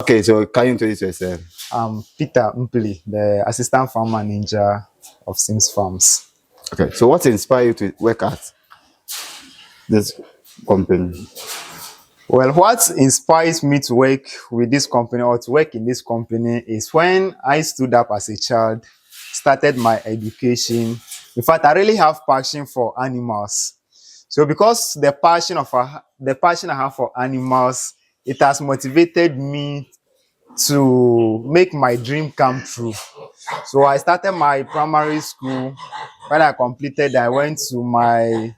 Okay, so can you introduce yourself? I'm Peter Mpli, the assistant farm manager of Sims Farms. Okay, so what inspired you to work at this company? Well, what inspires me to work with this company or to work in this company is when I stood up as a child, started my education. In fact, I really have passion for animals. So because the passion I have for animals, it has motivated me to make my dream come true. So I started my primary school. When I completed, I went to my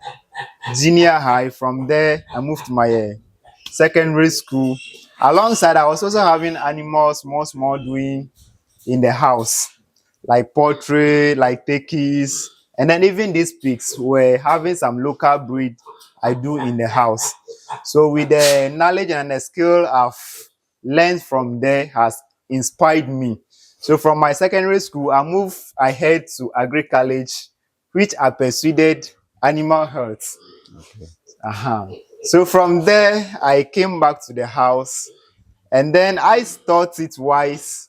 junior high. From there, I moved to my secondary school. Alongside, I was also having animals, small doing in the house, like poultry, like turkeys, and then even these pigs were having some local breed I do in the house. So with the knowledge and the skill I've learned from there has inspired me. So from my secondary school, I moved ahead to Agri College, which I pursued animal health. Uh-huh. So from there, I came back to the house, and then I thought it wise.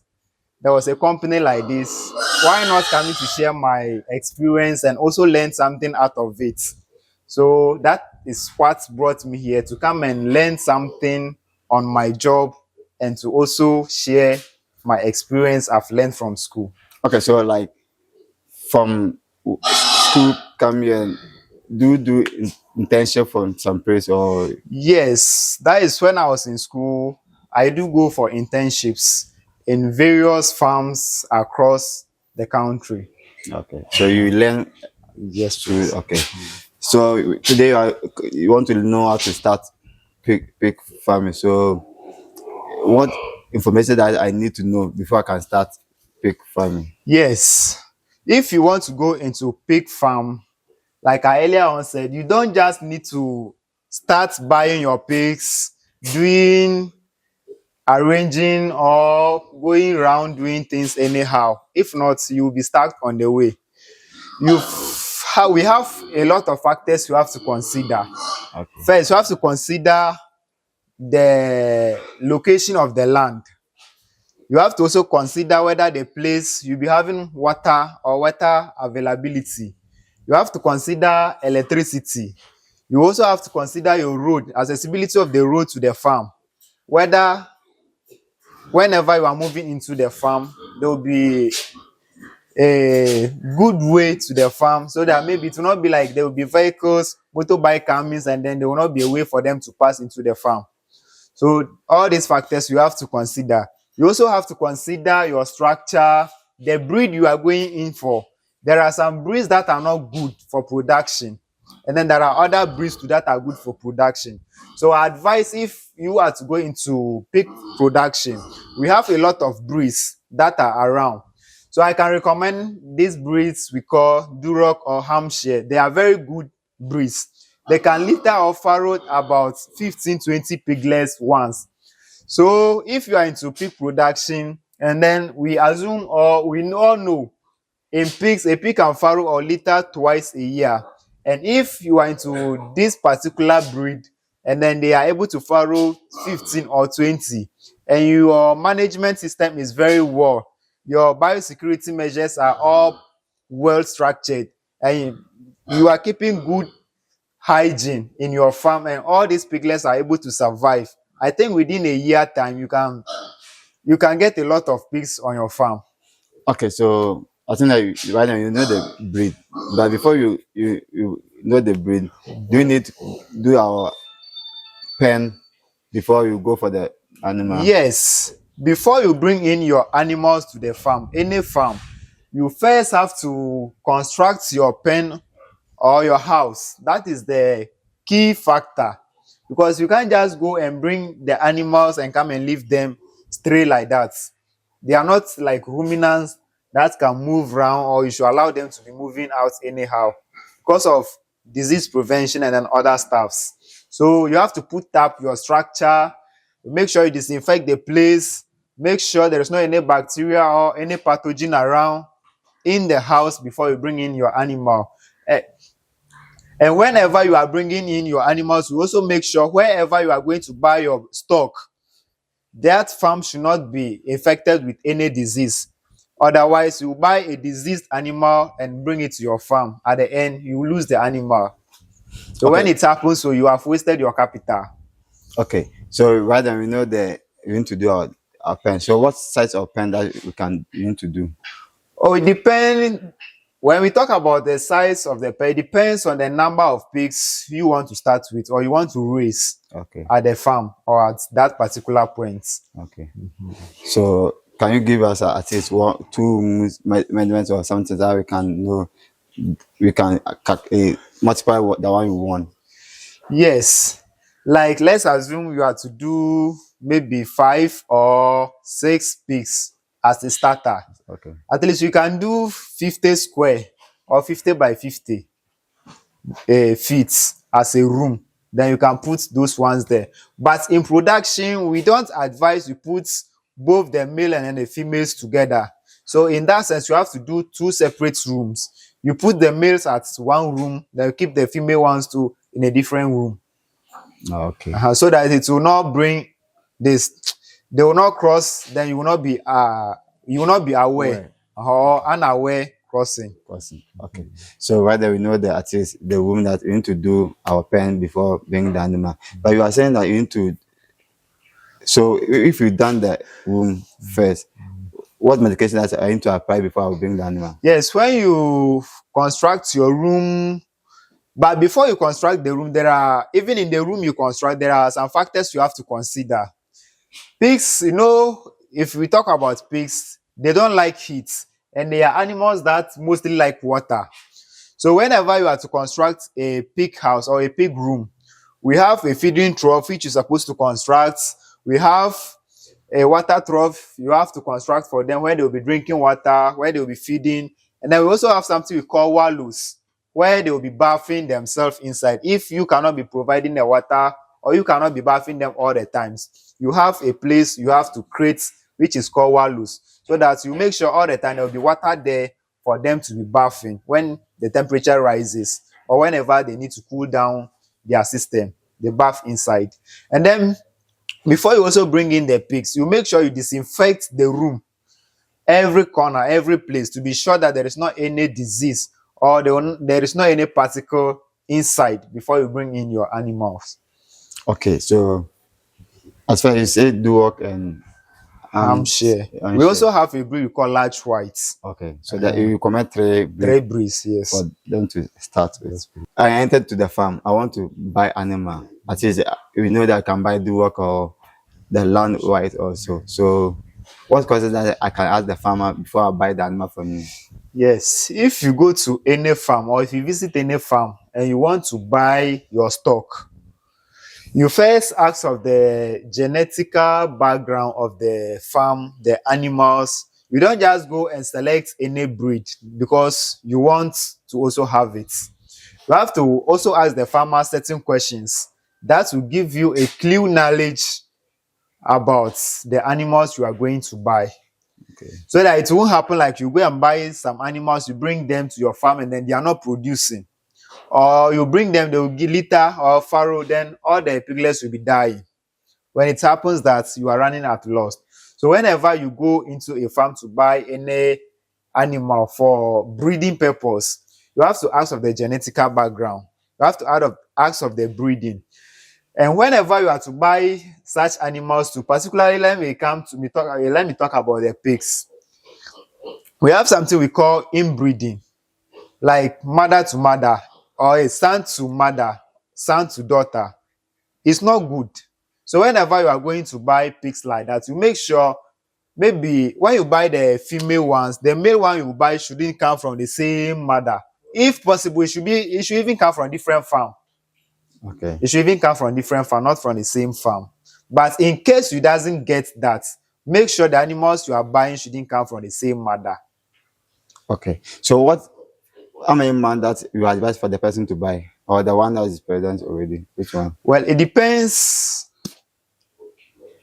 There was a company like this. Why not coming to share my experience and also learn something out of it? So that is what brought me here, to come and learn something on my job and to also share my experience I've learned from school. Okay, so like from school come here, and do internship from some place or Yes, that is when I was in school. I do go for internships in various farms across the country. okay. So you learn Yes, to please. okay. So today you want to know how to start pig farming. So what information that I need to know before I can start pig farming? Yes. If you want to go into pig farm, like I earlier on said, you don't just need to start buying your pigs, doing arranging or going around doing things anyhow. If not, you will be stuck on the way. We have a lot of factors you have to consider. Okay. First, you have to consider the location of the land. You have to also consider whether the place you'll be having water or water availability. You have to consider electricity. You also have to consider your road, accessibility of the road to the farm. Whether whenever you are moving into the farm, there will be a good way to the farm, so that maybe it will not be like there will be vehicles, motorbike coming, and then there will not be a way for them to pass into the farm. So all these factors you have to consider. You also have to consider your structure, the breed you are going in for. There are some breeds that are not good for production, and then there are other breeds too that are good for production. So I advise, if you are to go into pig production, we have a lot of breeds that are around. So I can recommend these breeds we call Duroc or Hampshire. They are very good breeds. They can litter or farrow about 15-20 piglets once. So if you are into pig production, and then we assume or we all know, in pigs, a pig can farrow or litter twice a year. And if you are into this particular breed, and then they are able to farrow 15 or 20, and your management system is very well, your biosecurity measures are all well structured, and you are keeping good hygiene in your farm, and all these piglets are able to survive, I think within a year time you can get a lot of pigs on your farm. Okay, so I think that right now you know the breed, but before you know the breed, do you need to do our pen before you go for the animal? Yes, before you bring in your animals to the farm, any farm, you first have to construct your pen or your house. That is the key factor, because you can't just go and bring the animals and come and leave them stray like that. They are not like ruminants that can move around, or you should allow them to be moving out anyhow because of disease prevention and then other stuffs. So you have to put up your structure, make sure you disinfect the place, make sure there is no any bacteria or any pathogen around in the house before you bring in your animal. Eh, And whenever you are bringing in your animals, you also make sure wherever you are going to buy your stock, that farm should not be infected with any disease. Otherwise, you buy a diseased animal and bring it to your farm. At the end, you lose the animal. So when Okay. it happens, so you have wasted your capital. Okay. So right then we know that we need to do our pen. So what size of pen that we need to do? Oh, it depends. When we talk about the size of the pen, it depends on the number of pigs you want to start with or you want to raise Okay. at the farm or at that particular point. Okay. So can you give us at least one, two measurements or something that we can know we can multiply the one you want? Yes. Like let's assume you are to do maybe 5 or 6 pigs as a starter. Okay. At least you can do 50 square or 50 by 50 feet as a room. Then you can put those ones there. But in production, we don't advise you put both the male and then the females together. So in that sense, you have to do two separate rooms. You put the males at one room, then you keep the female ones to in a different room. Okay. So that it will not bring this, they will not cross, then you will not be aware or unaware crossing. Okay. So right there we know that at least the room that we need to do our pen before bringing the animal. But you are saying that you need to. So if you've done the room first, what medication that I need to apply before I will bring the animal? Yes, when you construct your room, but before you construct the room, there are, even in the room you construct, there are some factors you have to consider. Pigs, if we talk about pigs, they don't like heat, and they are animals that mostly like water. So whenever you are to construct a pig house or a pig room, we have a feeding trough which you're supposed to construct. We have a water trough you have to construct for them where they will be drinking water, where they will be feeding. And then we also have something we call wallows, where they will be bathing themselves inside. If you cannot be providing the water or you cannot be bathing them all the times, you have a place you have to create which is called wallows, so that you make sure all the time there will be water there for them to be bathing when the temperature rises or whenever they need to cool down their system, they bath inside. And then before you also bring in the pigs, you make sure you disinfect the room, every corner, every place, to be sure that there is not any disease or there is not any particle inside before you bring in your animals. Okay, so as far as you say Duok and Hampshire. We also have a breed we call large whites. Okay, so that you recommend three breeds, yes, for them to start with. I entered to the farm. I want to buy animal. At least we know that I can buy Duok or the land white also. So what questions that I can ask the farmer before I buy the animal from you? Yes, if you go to any farm or if you visit any farm and you want to buy your stock, you first ask of the genetical background of the farm, the animals. You don't just go and select any breed because you want to also have it. You have to also ask the farmer certain questions that will give you a clear knowledge about the animals you are going to buy. Okay. So that it won't happen like you go and buy some animals, you bring them to your farm and then they are not producing. Or you bring them, they will give litter or farrow, then all the piglets will be dying. When it happens that you are running at loss. So whenever you go into a farm to buy any animal for breeding purpose, you have to ask of the genetical background. You have to ask of the breeding. And whenever you are to buy such animals too, particularly let me talk about the pigs. We have something we call inbreeding, like mother to mother or a son to mother, son to daughter. It's not good. So whenever you are going to buy pigs like that, you make sure maybe when you buy the female ones, the male one you buy shouldn't come from the same mother. If possible, it should even come from different farm. Okay. It should even come from different farm, not from the same farm. But in case you doesn't get that, make sure the animals you are buying shouldn't come from the same mother. Okay. So how many months that you advise for the person to buy? Or the one that is present already? Which one? Well, it depends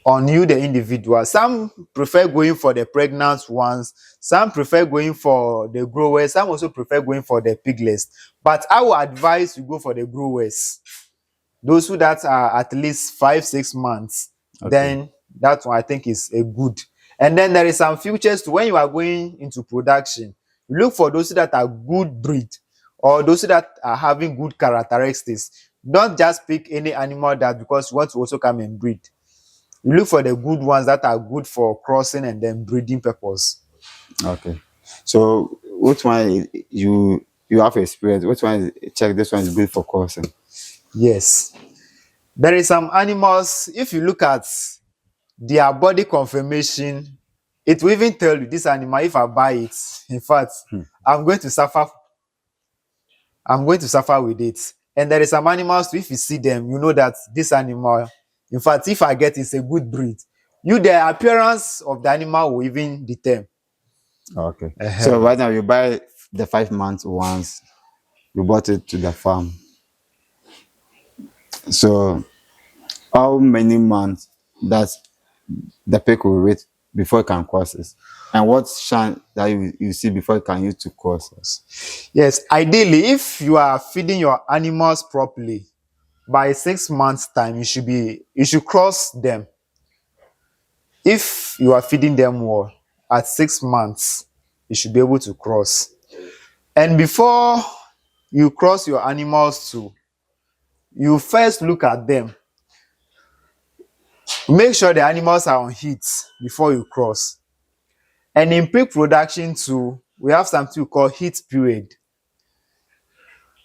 on you, the individual. Some prefer going for the pregnant ones. Some prefer going for the growers. Some also prefer going for the piglets. But I will advise you go for the growers. Those who that are at least 5-6 months, okay, then That one I think is a good. And then there is some features to when you are going into production. You look for those that are good breed or those that are having good characteristics. Don't just pick any animal that because you want to also come and breed. You look for the good ones that are good for crossing and then breeding purpose. Okay. So which one you have experience? Which one check this one is good for crossing? Yes. There is some animals, if you look at their body conformation, it will even tell you this animal, if I buy it, in fact, I'm going to suffer. I'm going to suffer with it. And there is some animals, if you see them, you know that this animal, in fact, if I get it's a good breed. You, the appearance of the animal will even determine. Okay. So Uh-huh. right now you buy the 5 months once you bought it to the farm. So how many months does the pig will wait before it can cross it? And what chance that you see before it can use to cross us? Yes, ideally, if you are feeding your animals properly, by 6 months' time, you should cross them. If you are feeding them well, at 6 months, you should be able to cross. And before you cross your animals too, you first look at them. Make sure the animals are on heat before you cross. And in pig production too, we have something we call heat period.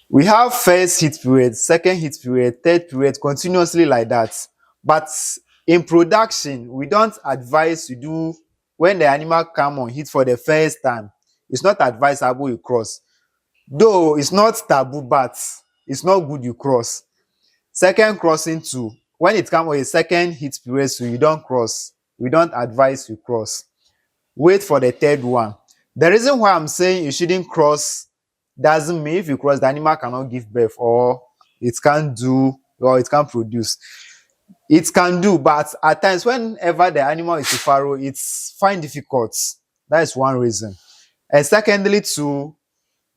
We have first heat period, second heat period, third period, continuously like that. But in production, we don't advise you do when the animal come on heat for the first time. It's not advisable you cross. Though it's not taboo, but it's not good you cross. Second crossing too, when it comes with a second heat period, so you don't cross. We don't advise you cross. Wait for the third one. The reason why I'm saying you shouldn't cross doesn't mean if you cross, the animal cannot give birth or it can't do or it can't produce. It can do, but at times, whenever the animal is a farrow, it's find difficult. That is one reason. And secondly, too,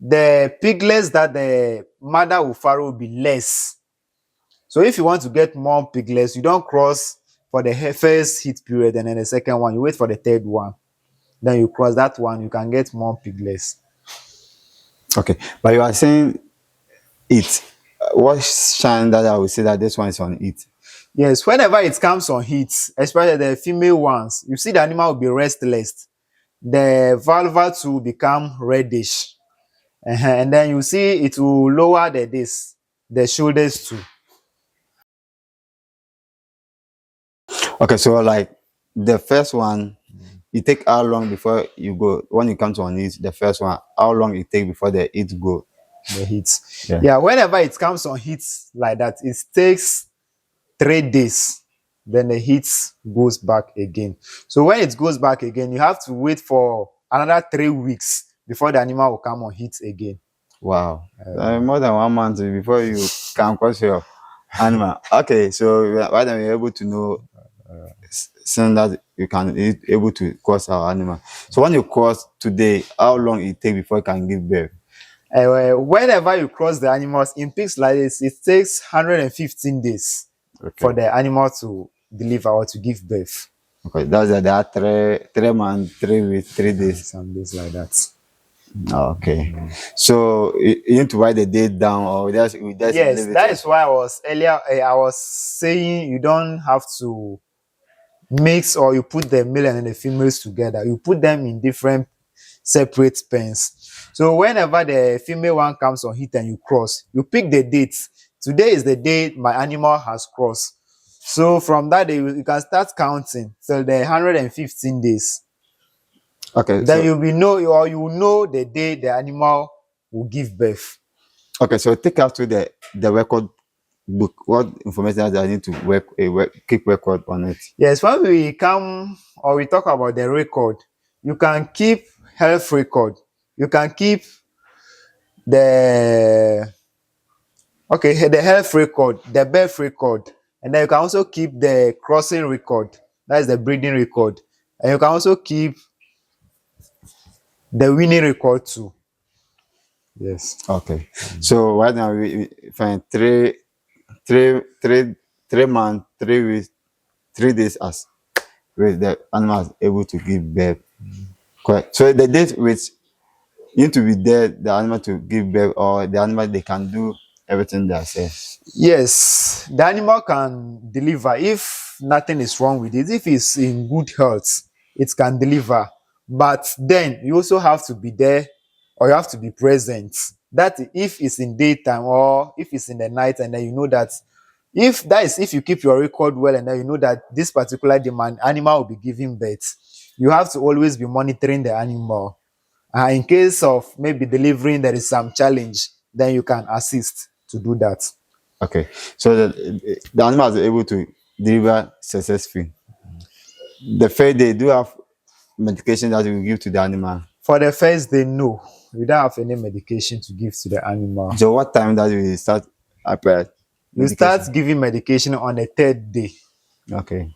the piglets that the mother will farrow will be less. So if you want to get more piglets, you don't cross for the first heat period and then the second one. You wait for the third one. Then you cross that one, you can get more piglets. Okay. But you are saying it. What chance that I will say that this one is on it? Yes, whenever it comes on heat, especially the female ones, you see the animal will be restless. The vulva to become reddish. And then you see it will lower the shoulders too. Okay, so like the first one, it take how long before you go when you come to on it, the first one, how long it take before the it go? The heat. Yeah. Yeah, whenever it comes on heat like that, it takes 3 days. Then the heat goes back again. So when it goes back again, you have to wait for another 3 weeks before the animal will come on heat again. Wow. More than 1 month before you can cross your animal. Okay, so right now you're able to know saying that you can able to cross our animal. So when you cross today, how long it take before it can give birth? Whenever you cross the animals in pigs like this, it takes 115 days for Okay. the animal to deliver or to give birth. Okay, that's that. There are 3 months, 3 weeks, 3 days. Some days like that. Okay. So you need to write the date down, or we just Yes, leave it that as- is why I was earlier. I was saying you don't have to mix or you put the male and the females together. You put them in different separate pens. So whenever the female one comes on heat and you cross, you pick the date. Today is the day my animal has crossed. So from that day, you can start counting till the 115 days. Okay. Then So you'll be know or you will know the day the animal will give birth. okay. So take out to the record book. What information that I need to keep record on it? Yes, when we come or we talk about the record, you can keep health record. You can keep the the health record, the birth record, and then you can also keep the crossing record. That is the breeding record, and you can also keep the winning record too. Yes. Okay. So right now we find 3 months, 3 weeks, 3 days as with the animal is able to give birth. Correct. So the date which you need to be there, the animal to give birth, or the animal they can do everything themselves. Yes, the animal can deliver if nothing is wrong with it. If it's in good health, it can deliver. But then you also have to be there, or you have to be present. That if it's in daytime or if it's in the night, and then you know that if you keep your record well, and then you know that this particular demand animal will be giving birth, you have to always be monitoring the animal. In case of maybe delivering, there is some challenge, then you can assist to do that. Okay. So the animal is able to deliver successfully. The first day, do you have medication that you give to the animal? For the first day, no, we don't have any medication to give to the animal. So what time that you start apply You start medication? giving medication on the third day, Okay.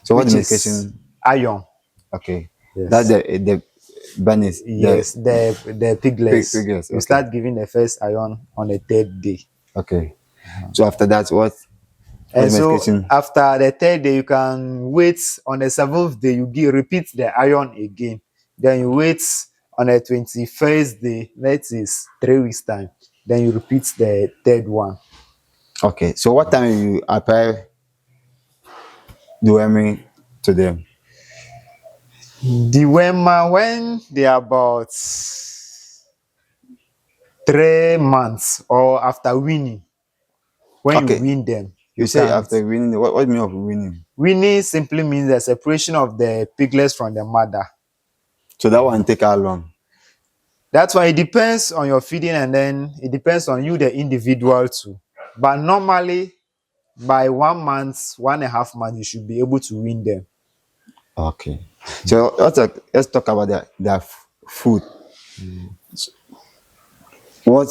So what which the is medication? iron. Okay. That's Yes, the bunnies, yes, the piglets. figures. You Okay. start giving the first iron on the third day, Okay. So after that, what and so medication? after the third day, you can wait. On the seventh day, repeat the iron again. Then you wait on the 21st day. That is 3 weeks time. Then you repeat the third one. Okay. So what time you apply deworming to them? The Wema, when they are about 3 months or after winning, when you Okay. win them, You you say can. after winning. What mean of winning? Winning simply means the separation of the piglets from the mother. So that one take how long? That's why it depends on your feeding, and then it depends on you, the individual too. But normally, by 1 month, 1.5 months, you should be able to win them. Okay. So let's talk about their food. What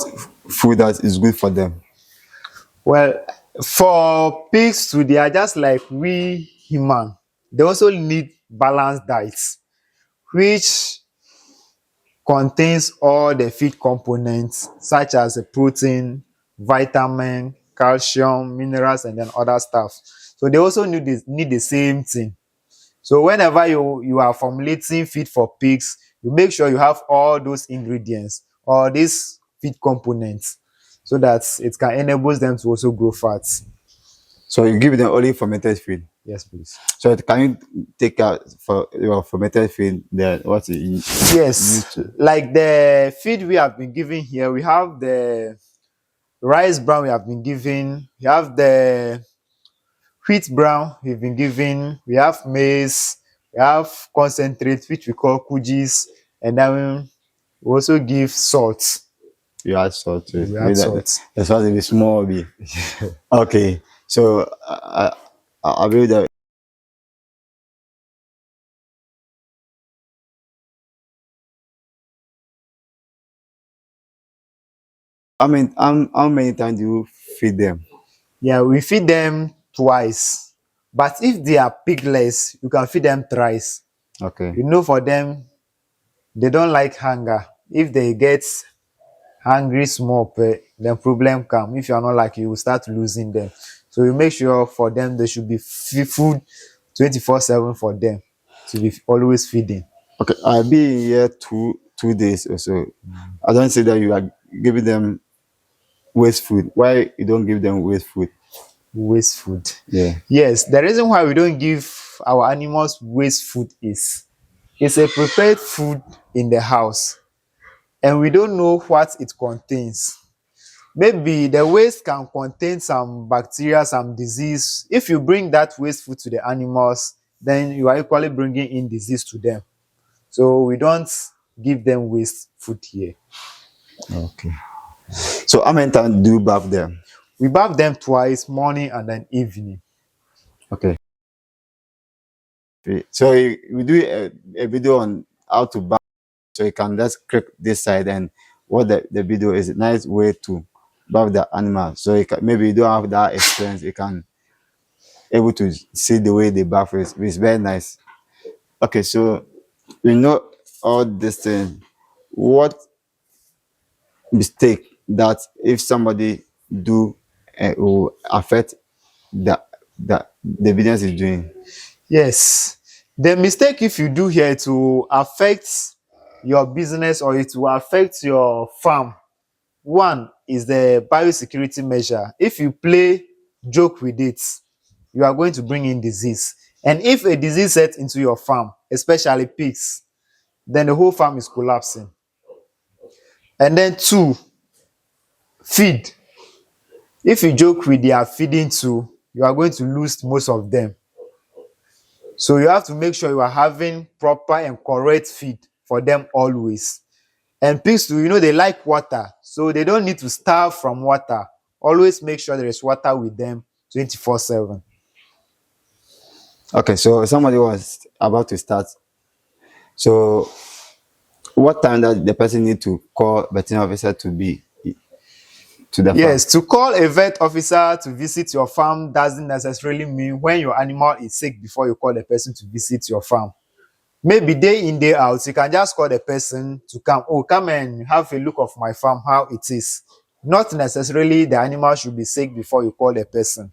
food that is good for them? Well, for pigs too, they are just like we human. They also need balanced diets, which contains all the feed components such as the protein, vitamin, calcium, minerals, and then other stuff. So they also need the same thing. So whenever you are formulating feed for pigs, you make sure you have all those ingredients or these feed components, so that it can enable them to also grow fat. So you give them only fermented feed. Yes, please. So can you take out for your fermented feed the what you Yes, used to? like the feed we have been giving here, we have the rice brown we have been giving, we have the wheat brown we've been giving, we have maize, we have concentrate which we call kujis, and then we also give salt. You add salt to it. We Maybe add salt. that's why it is small bit. Okay. So I believe that. How many times do you feed them? Yeah, we feed them twice. But if they are piglets, you can feed them thrice. Okay. You know, for them, they don't like hunger. If they get hungry small, then problem come. If you are not like, you will start losing them. So you make sure for them there should be food 24/7 for them to be always feeding. Okay. I'll be here 2 days or so. I don't say that you are giving them waste food. Why you don't give them waste food? Waste food. Yeah. Yes, the reason why we don't give our animals waste food is it's a prepared food in the house, and we don't know what it contains. Maybe the waste can contain some bacteria, some disease. If you bring that waste food to the animals, then you are equally bringing in disease to them. So we don't give them waste food here. Okay. So how many times do you bath them? We bath them twice, morning and then evening. Okay. So we do a video on how to bath, so you can just click this side, and what the video is a nice way to bath the animal. So you can, maybe you don't have that experience, you can able to see the way they bath is. It's very nice. Okay, so we know all this thing. What mistake that if somebody do will affect the the business is doing? Yes. The mistake if you do here to affect your business or it will affect your farm. One is the biosecurity measure. If you play joke with it, you are going to bring in disease. And if a disease sets into your farm, especially pigs, then the whole farm is collapsing. And then two, feed. If you joke with their feeding too, you are going to lose most of them. So you have to make sure you are having proper and correct feed for them always. And pigs too, they like water, so they don't need to starve from water. Always make sure there is water with them 24/7. Okay, so somebody was about to start. So what time that the person need to call veterinary officer to be to the farm? Yes, to call a vet officer to visit your farm doesn't necessarily mean when your animal is sick before you call the person to visit your farm. Maybe day in, day out, you can just call the person to come. Oh, come and have a look of my farm, how it is. Not necessarily the animal should be sick before you call the person.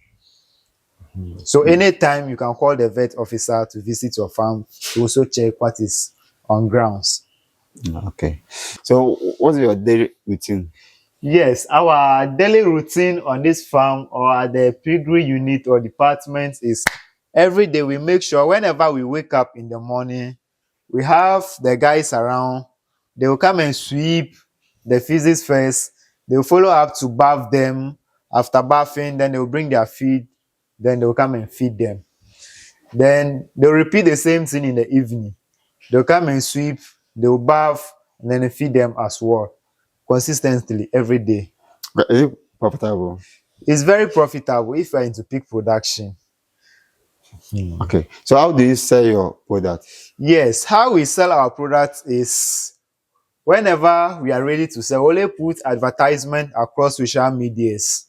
So anytime you can call the vet officer to visit your farm to also check what is on grounds. Okay. So what's your daily routine? Yes, our daily routine on this farm or at the piggery unit or department is every day we make sure whenever we wake up in the morning, we have the guys around. They will come and sweep the feces first. They will follow up to bath them. After bathing, then they will bring their feed. Then they will come and feed them. Then they'll repeat the same thing in the evening. They'll come and sweep, they'll bath, and then they feed them as well, consistently every day. But is it profitable? It's very profitable if you're into pig production. Okay. So how do you sell your product? Yes, how we sell our products is whenever we are ready to sell, we only put advertisement across social medias.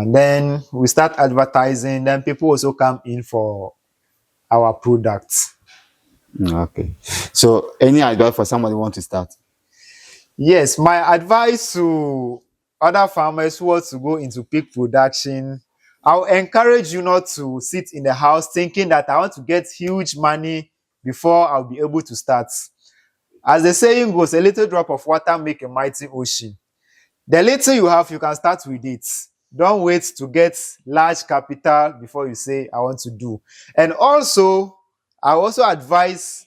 Then we start advertising, then people also come in for our products. Okay. So any advice for somebody who want to start? Yes, my advice to other farmers who want to go into pig production, I'll encourage you not to sit in the house thinking that I want to get huge money before I'll be able to start. As the saying goes, a little drop of water make a mighty ocean. The little you have, you can start with it. Don't wait to get large capital before you say, I want to do. And also, I also advise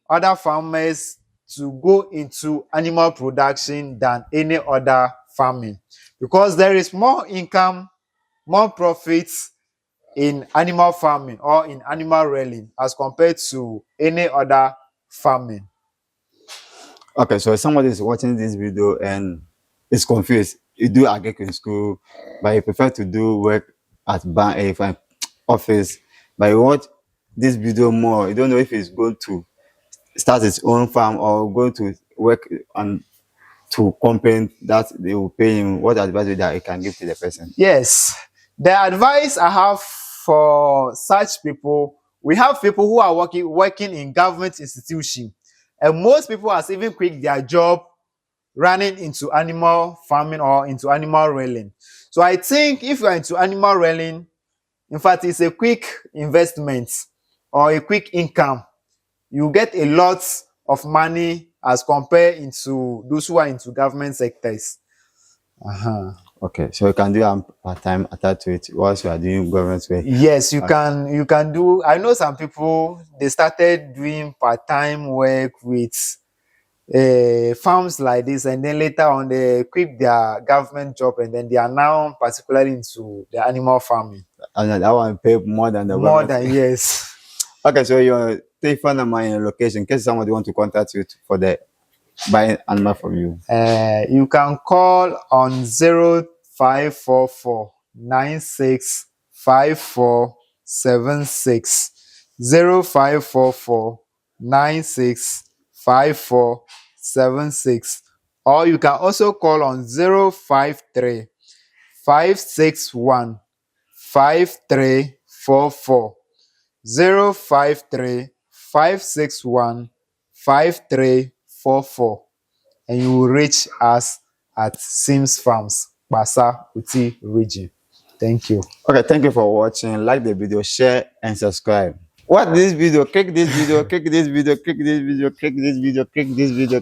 other farmers to go into animal production than any other farming because there is more income, more profits in animal farming or in animal rearing as compared to any other farming. Okay, so somebody is watching this video and is confused. You do agric in school, but you prefer to do work at bank, office, but you watch this video more. You don't know if he's going to start his own farm or going to work on to company that they will pay him. What advice that you can give to the person? Yes, the advice I have for such people, we have people who are working in government institutions, and most people has even quit their job running into animal farming or into animal rearing. So I think if you are into animal rearing, in fact, it's a quick investment or a quick income. You get a lot of money as compared into those who are into government sectors. Okay, so you can do part-time attached to it whilst you are doing government work. Yes, you can do. I know some people they started doing part-time work with farms like this, and then later on they quit their government job, and then they are now particularly into the animal farming. And that one pay more than the More government. than yes. Okay, so your telephone number and your location in case somebody want to contact you for the buying animal from you. You can call on 0544 965476 0544 965476, or you can also call on 053 561 5344 053 561 5344, and you will reach us at Sims Farms, Basa, Oti Region. Thank you. Okay, thank you for watching. Like the video, share and subscribe. What this video? Click this video. Click this video. Click this video. Click this video. Click this video.